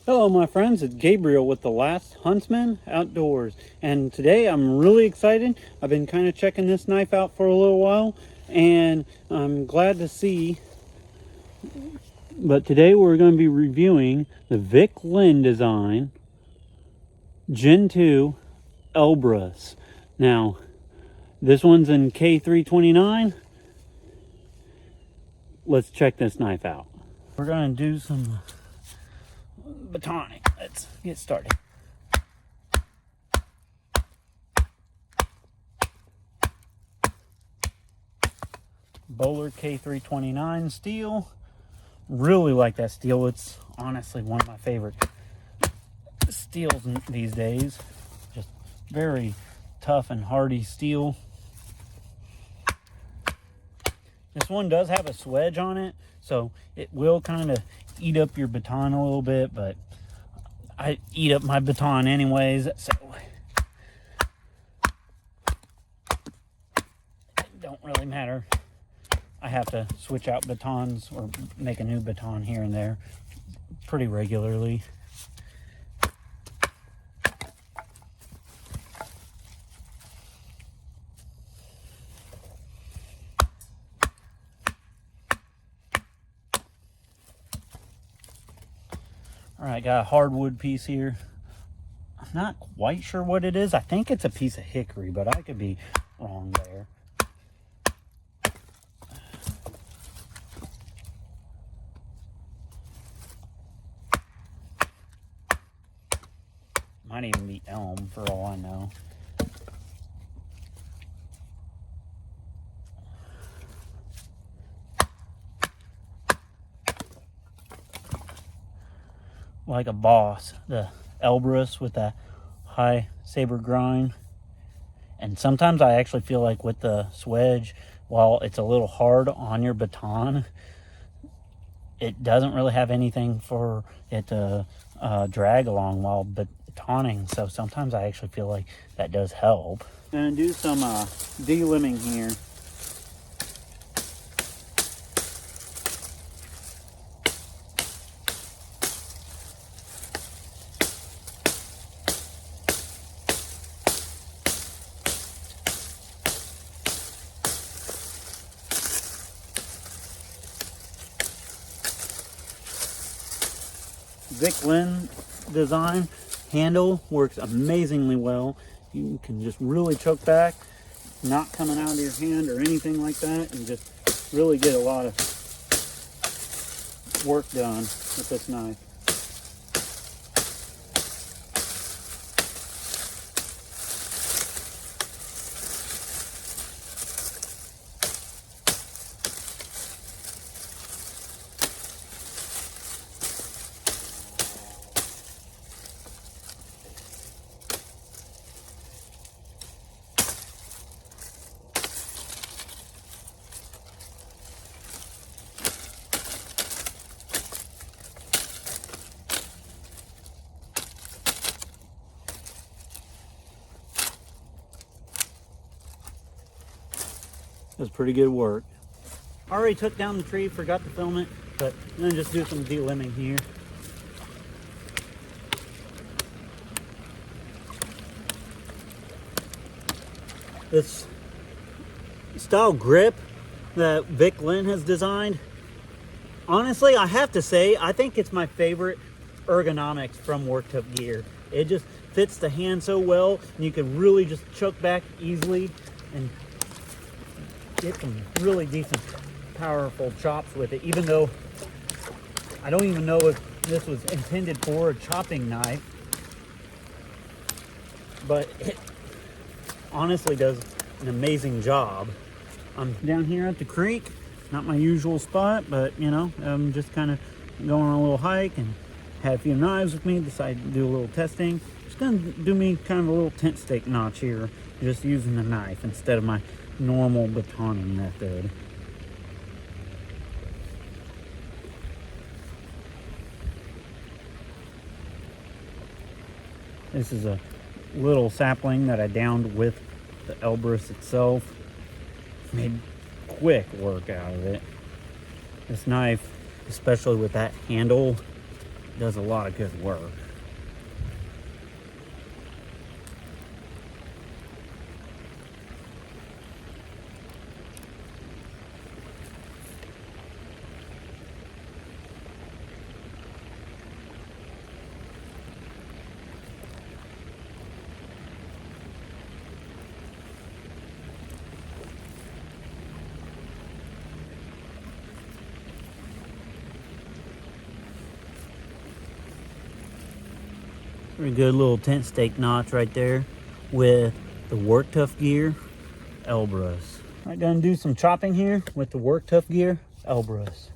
Hello my friends, it's Gabriel with The Last Huntsman Outdoors, and today I'm really excited. I've been kind of checking this knife out for a little while and I'm glad to see, but today we're going to be reviewing the Vin Lin design Gen 2 Elbrus. Now this one's in K329. Let's check this knife out. We're going to do some batoning. Let's get started. Bowler K329 steel. Really like that steel. It's honestly one of my favorite steels these days. Just very tough and hardy steel. This one does have a swedge on it, so it will kind of eat up your baton a little bit, but I eat up my baton anyways, so it don't really matter. I have to switch out batons or make a new baton here and there pretty regularly. All right, got a hardwood piece here. I'm not quite sure what it is. I think it's a piece of hickory, but I could be wrong there. Might even be elm for all I know. Like a boss, the Elbrus with that high saber grind. And sometimes I actually feel like with the swedge, while it's a little hard on your baton, it doesn't really have anything for it to drag along while batoning. So sometimes I actually feel like that does help. I'm gonna do some delimbing here. Vin Lin design handle works amazingly well. You can just really choke back, not coming out of your hand or anything like that, and just really get a lot of work done with this knife. It was pretty good work. I already took down the tree, forgot to film it, but I'm gonna just do some delimbing here. This style grip that Vin Lin has designed, honestly, I have to say, I think it's my favorite ergonomics from Woodcraft gear. It just fits the hand so well, and you can really just choke back easily and get some really decent, powerful chops with it, even though I don't even know if this was intended for a chopping knife, but it honestly does an amazing job. I'm down here at the creek, not my usual spot, but you know, I'm just kind of going on a little hike and had a few knives with me, decided to do a little testing. Just gonna do me kind of a little tent stake notch here, just using the knife instead of my normal batoning method. This is a little sapling that I downed with the Elbrus itself. Made quick work out of it. This knife, especially with that handle, does a lot of good work. Pretty good little tent stake notch right there with the Work Tuff gear Elbrus. I'm gonna do some chopping here with the Work Tuff gear Elbrus.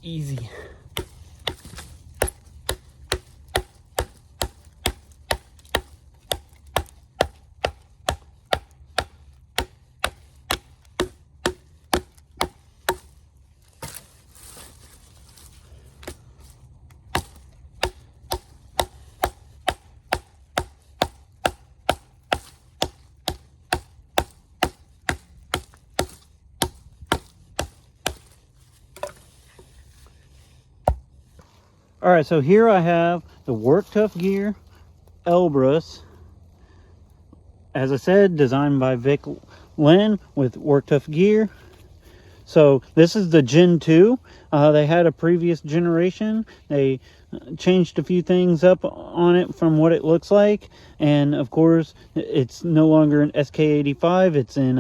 Easy. All right, so here I have the Work Tuff gear Elbrus. As I said, designed by Vin Lin with Work Tuff gear. So this is the Gen 2. They had a previous generation. They changed a few things up on it from what it looks like. And of course, it's no longer an SK85. It's in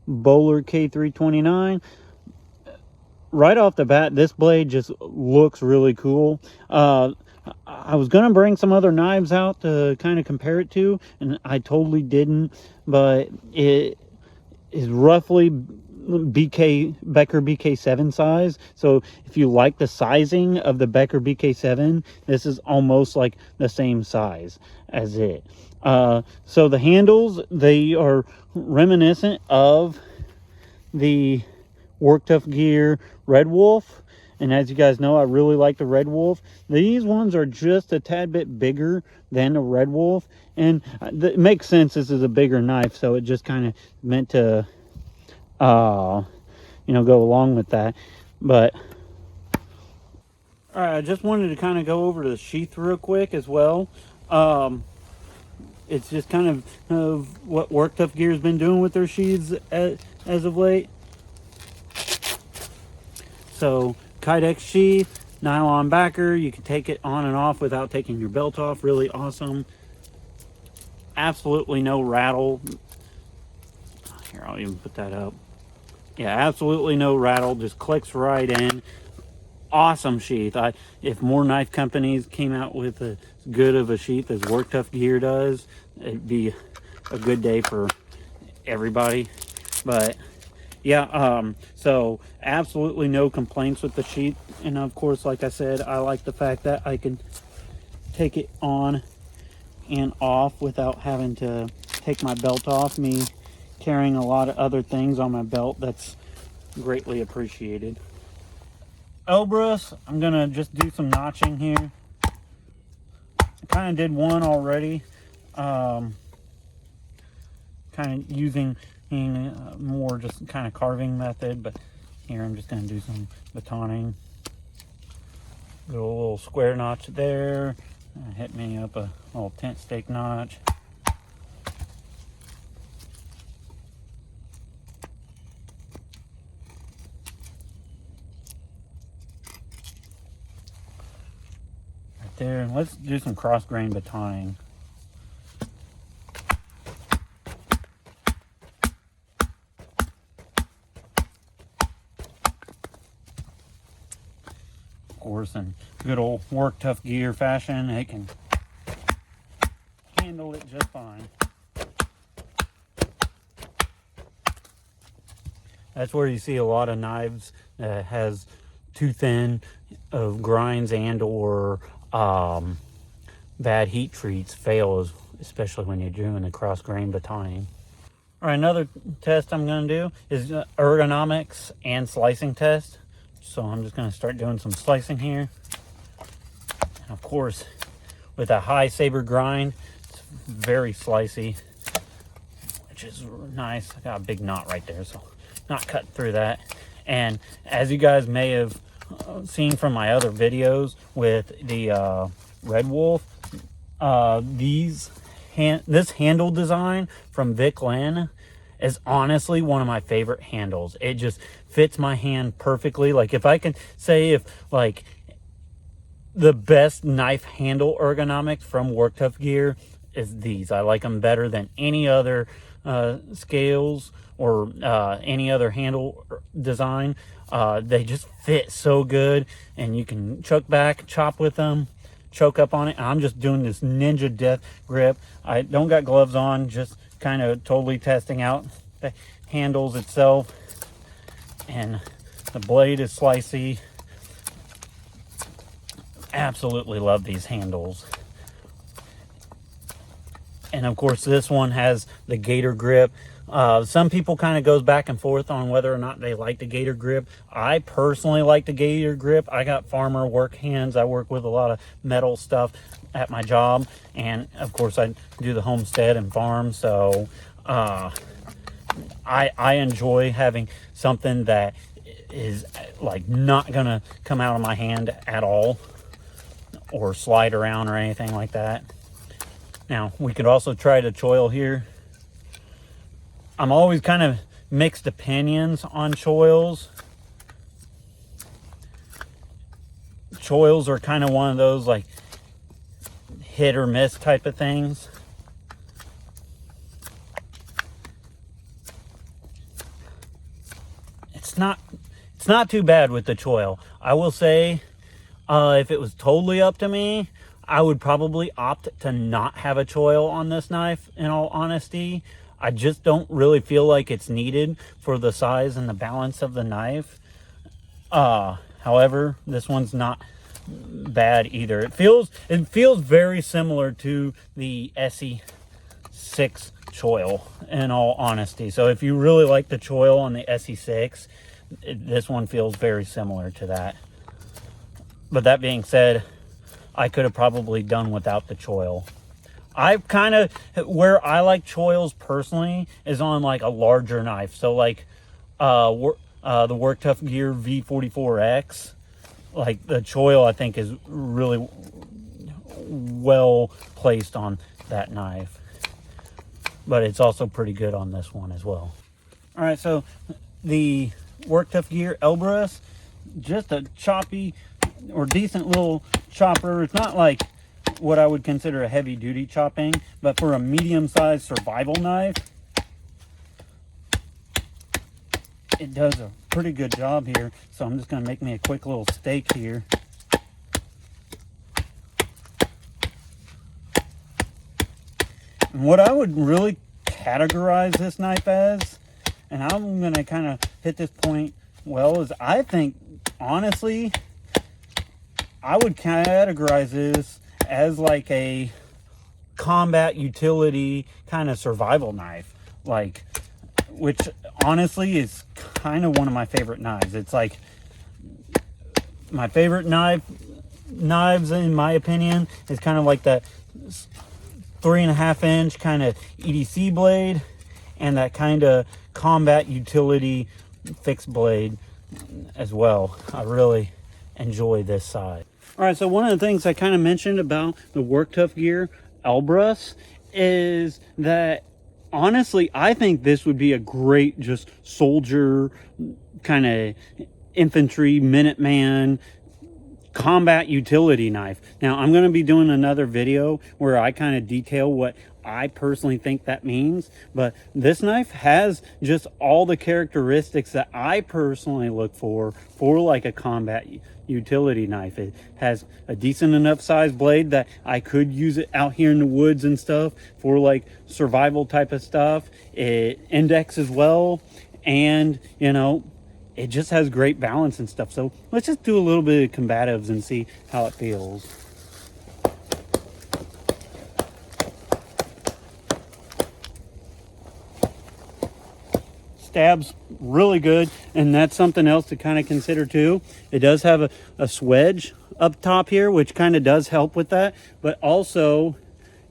Bowler K329. Right off the bat, this blade just looks really cool. I was gonna bring some other knives out to kind of compare it to, and I totally didn't, but it is roughly Becker BK7 size. So if you like the sizing of the Becker BK7, this is almost like the same size as it. So the handles, they are reminiscent of the Work Tuff gear Red Wolf, and as you guys know, I really like the Red Wolf. These ones are just a tad bit bigger than the Red Wolf, and it makes sense. This is a bigger knife, so it just kind of meant to you know, go along with that. But all right, I just wanted to kind of go over the sheath real quick as well. It's just kind of what Work Tuff gear has been doing with their sheaths as of late. So Kydex sheath, nylon backer, you can take it on and off without taking your belt off. Really awesome. Absolutely no rattle. Here, I'll even put that up. Yeah, absolutely no rattle, just clicks right in. Awesome sheath. If more knife companies came out with as good of a sheath as Work Tuff gear does, it'd be a good day for everybody. But yeah, so absolutely no complaints with the sheath. And of course, like I said, I like the fact that I can take it on and off without having to take my belt off. Me carrying a lot of other things on my belt, that's greatly appreciated. Elbrus, I'm gonna just do some notching here. I kind of did one already, kind of using more just kind of carving method, but here I'm just going to do some batoning. Do a little square notch there, hit me up a little tent stake notch. Right there, and let's do some cross grain batoning. Course, in good old Work Tuff gear fashion, it can handle it just fine. That's where you see a lot of knives that has too thin of grinds and or bad heat treats fail, especially when you're doing the cross grain batoning. All right, another test I'm going to do is ergonomics and slicing test. So I'm just going to start doing some slicing here. And of course, with a high saber grind, it's very slicey, which is nice. I got a big knot right there, so not cutting through that. And as you guys may have seen from my other videos with the Red Wolf, this handle design from Vin Lin is honestly one of my favorite handles. It just fits my hand perfectly. Like, if I can say, if like the best knife handle ergonomics from Tuff gear is these. I like them better than any other scales or any other handle design. They just fit so good, and you can chuck back, chop with them, choke up on it. I'm just doing this ninja death grip. I don't got gloves on, just kind of totally testing out the handles itself. And the blade is slicey. Absolutely love these handles. And of course, this one has the gator grip. Some people kind of goes back and forth on whether or not they like the gator grip. I personally like the gator grip. I got farmer work hands. I work with a lot of metal stuff at my job, and of course I do the homestead and farm, so I enjoy having something that is like not gonna come out of my hand at all or slide around or anything like that. Now we could also try the choil here. I'm always kind of mixed opinions on choils. Choils are kind of one of those like hit or miss type of things. It's not too bad with the choil. I will say, if it was totally up to me, I would probably opt to not have a choil on this knife, in all honesty. I just don't really feel like it's needed for the size and the balance of the knife. However, this one's not bad either. It feels very similar to the SE6 choil, in all honesty. So if you really like the choil on the SE6, this one feels very similar to that. But that being said, I could have probably done without the choil. I kind of, where I like choils personally is on like a larger knife. So like the Tuff Gear V44X, like the choil I think is really well placed on that knife. But it's also pretty good on this one as well. All right, so the Tuff Gear Elbrus, just a choppy or decent little chopper. It's not like what I would consider a heavy duty chopping, but for a medium-sized survival knife, it does a pretty good job here. So I'm just going to make me a quick little steak here. And what I would really categorize this knife as, and I'm going to kind of hit this point well, is I think, honestly, I would categorize this as like a combat utility kind of survival knife, like, which honestly is kind of one of my favorite knives. It's like my favorite knives in my opinion is kind of like that 3.5 inch kind of EDC blade and that kind of combat utility fixed blade as well. I really enjoy this side. All right, so one of the things I kind of mentioned about the Tuff Gear Elbrus is that, honestly, I think this would be a great just soldier, kind of infantry, Minuteman, combat utility knife. Now, I'm going to be doing another video where I kind of detail what I personally think that means, but this knife has just all the characteristics that I personally look for like a combat utility knife. It has a decent enough size blade that I could use it out here in the woods and stuff for like survival type of stuff. It indexes well, and you know, it just has great balance and stuff. So let's just do a little bit of combatives and see how it feels. stabs really good, and that's something else to kind of consider too. It does have a swedge up top here, which kind of does help with that, but also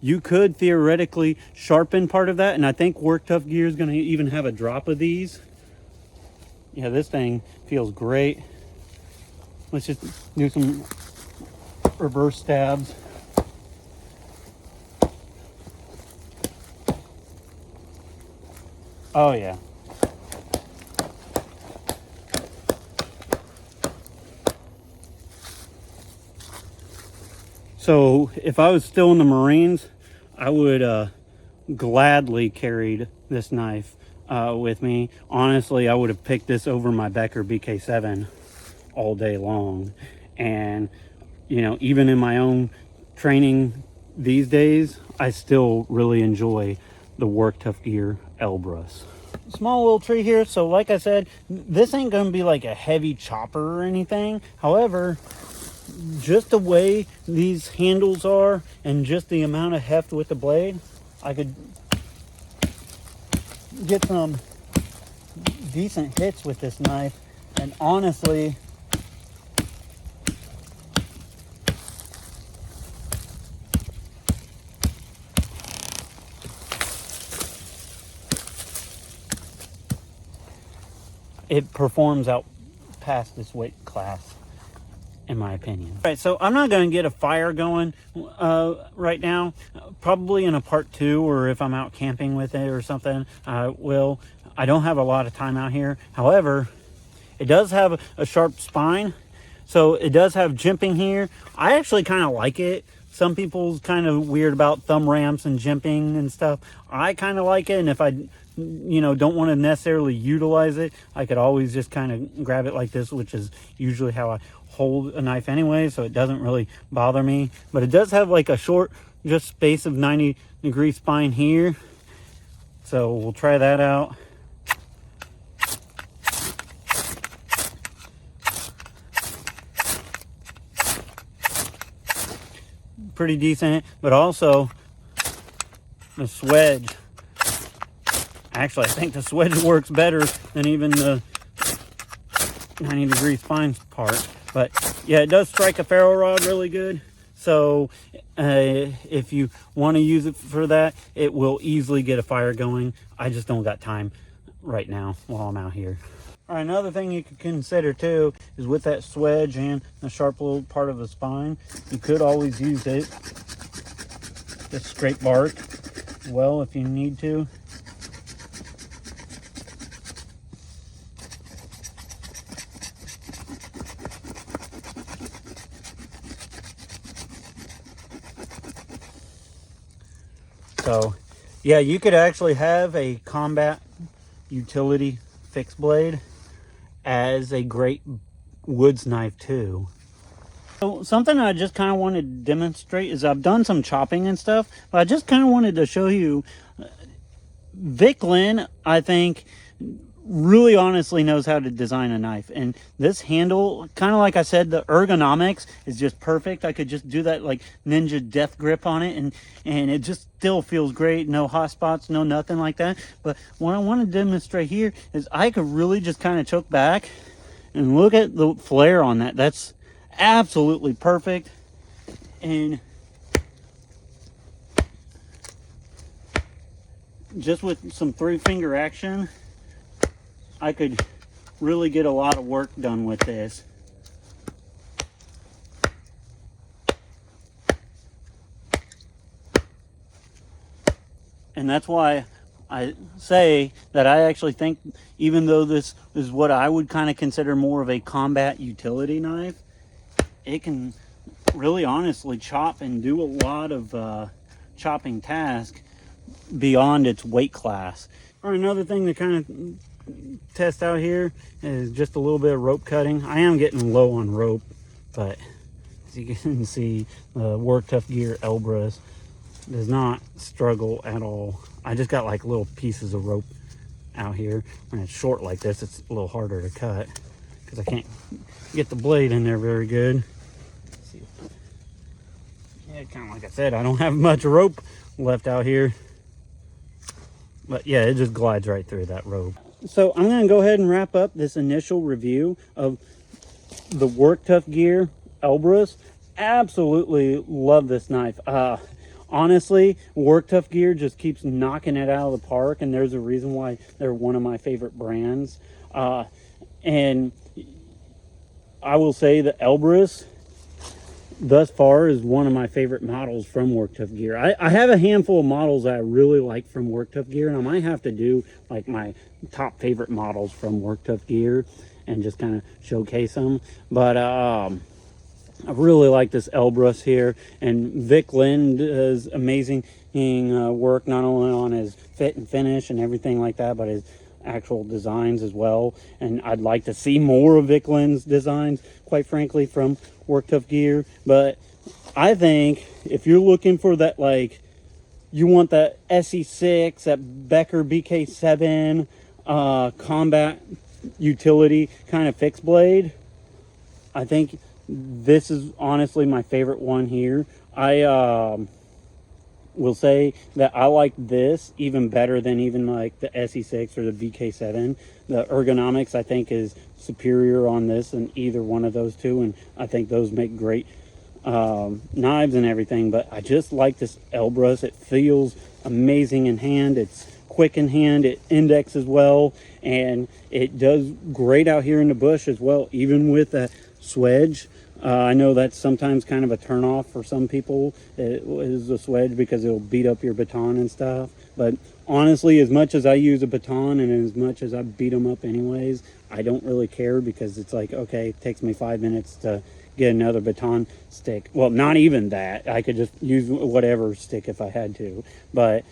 you could theoretically sharpen part of that, and I think Work Tuff gear is going to even have a drop of these. Yeah, this thing feels great. Let's just do some reverse stabs. Oh yeah. So if I was still in the Marines, I would gladly carried this knife with me. Honestly, I would have picked this over my Becker BK7 all day long. And you know, even in my own training these days, I still really enjoy the Work Tuff Gear Elbrus. Small little tree here, so like I said, this ain't gonna be like a heavy chopper or anything. However, just the way these handles are and just the amount of heft with the blade, I could get some decent hits with this knife. And honestly, it performs out past this weight class, in my opinion. All right, so I'm not going to get a fire going right now. Probably in a part 2, or if I'm out camping with it or something, I will. I don't have a lot of time out here. However, it does have a sharp spine, so it does have jimping here. I actually kind of like it. Some people's kind of weird about thumb ramps and jimping and stuff. I kind of like it, and if I don't want to necessarily utilize it, I could always just kind of grab it like this, which is usually how I hold a knife anyway, so it doesn't really bother me. But it does have like a short just space of 90-degree spine here, so we'll try that out. Pretty decent, but also the swedge. Actually, I think the swedge works better than even the 90-degree spine part. But yeah, it does strike a ferro rod really good. So if you want to use it for that, it will easily get a fire going. I just don't got time right now while I'm out here. All right, another thing you could consider too is with that swedge and the sharp little part of the spine, you could always use it, just scrape bark well if you need to. So yeah, you could actually have a combat utility fixed blade as a great woods knife too. So something I just kind of wanted to demonstrate is I've done some chopping and stuff, but I just kind of wanted to show you Vin Lin, I think, really honestly knows how to design a knife. And this handle, kind of like I said, the ergonomics is just perfect. I could just do that like ninja death grip on it, and it just still feels great. No hot spots, no nothing like that. But what I want to demonstrate here is I could really just kind of choke back and look at the flare on that. That's absolutely perfect. And just with some 3-finger action, I could really get a lot of work done with this. And that's why I say that I actually think, even though this is what I would kind of consider more of a combat utility knife, it can really honestly chop and do a lot of chopping tasks beyond its weight class. Or another thing to kind of test out here is just a little bit of rope cutting. I am getting low on rope, but as you can see, the Work Tuff Gear Elbrus does not struggle at all. I just got like little pieces of rope out here. When it's short like this, it's a little harder to cut because I can't get the blade in there very good. Let's see. Yeah, kind of like I said, I don't have much rope left out here, but yeah, it just glides right through that rope. So I'm going to go ahead and wrap up this initial review of the Work Tuff Gear Elbrus. Absolutely love this knife. Honestly, Work Tuff Gear just keeps knocking it out of the park, and there's a reason why they're one of my favorite brands. And I will say that Elbrus thus far is one of my favorite models from Work Tuff Gear. I have a handful of models that I really like from Work Tuff Gear, and I might have to do like my top favorite models from Work Tuff Gear and just kind of showcase them. But I really like this Elbrus here, and Vin Lin does amazing work not only on his fit and finish and everything like that, but his actual designs as well. And I'd like to see more of Vin Lin's designs, quite frankly, from Work Tuff Gear. But I think if you're looking for that, like, you want that SE6, that Becker BK7 combat utility kind of fixed blade, I think this is honestly my favorite one here. I will say that I like this even better than even like the SE6 or the VK7. The Ergonomics I think is superior on this than either one of those two, and I think those make great knives and everything. But I just like this Elbrus. It feels amazing in hand. It's quick in hand. It indexes well, and it does great out here in the bush as well, even with that swedge. I know that's sometimes kind of a turnoff for some people. It is a swedge because it'll beat up your baton and stuff. But honestly, as much as I use a baton and as much as I beat them up anyways, I don't really care, because it's like, okay, it takes me 5 minutes to get another baton stick. Well, not even that. I could just use whatever stick if I had to. But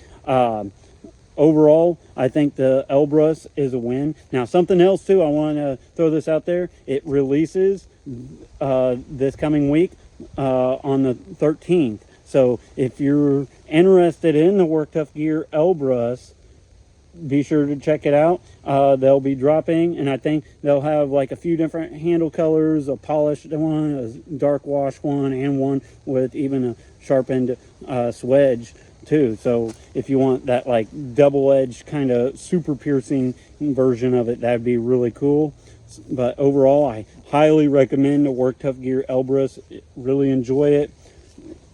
overall, I think the Elbrus is a win. Now, something else too, I want to throw this out there. It releases this coming week on the 13th. So if you're interested in the Work Tuff Gear Elbrus, be sure to check it out. They'll be dropping, and I think they'll have like a few different handle colors, a polished one, a dark wash one, and one with even a sharpened swedge too. So if you want that like double-edged kind of super piercing version of it, that'd be really cool. But overall, I highly recommend the Work Tuff Gear Elbrus. Really enjoy it.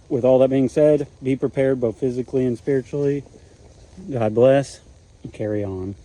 With all that being said, be prepared both physically and spiritually. God bless, and carry on.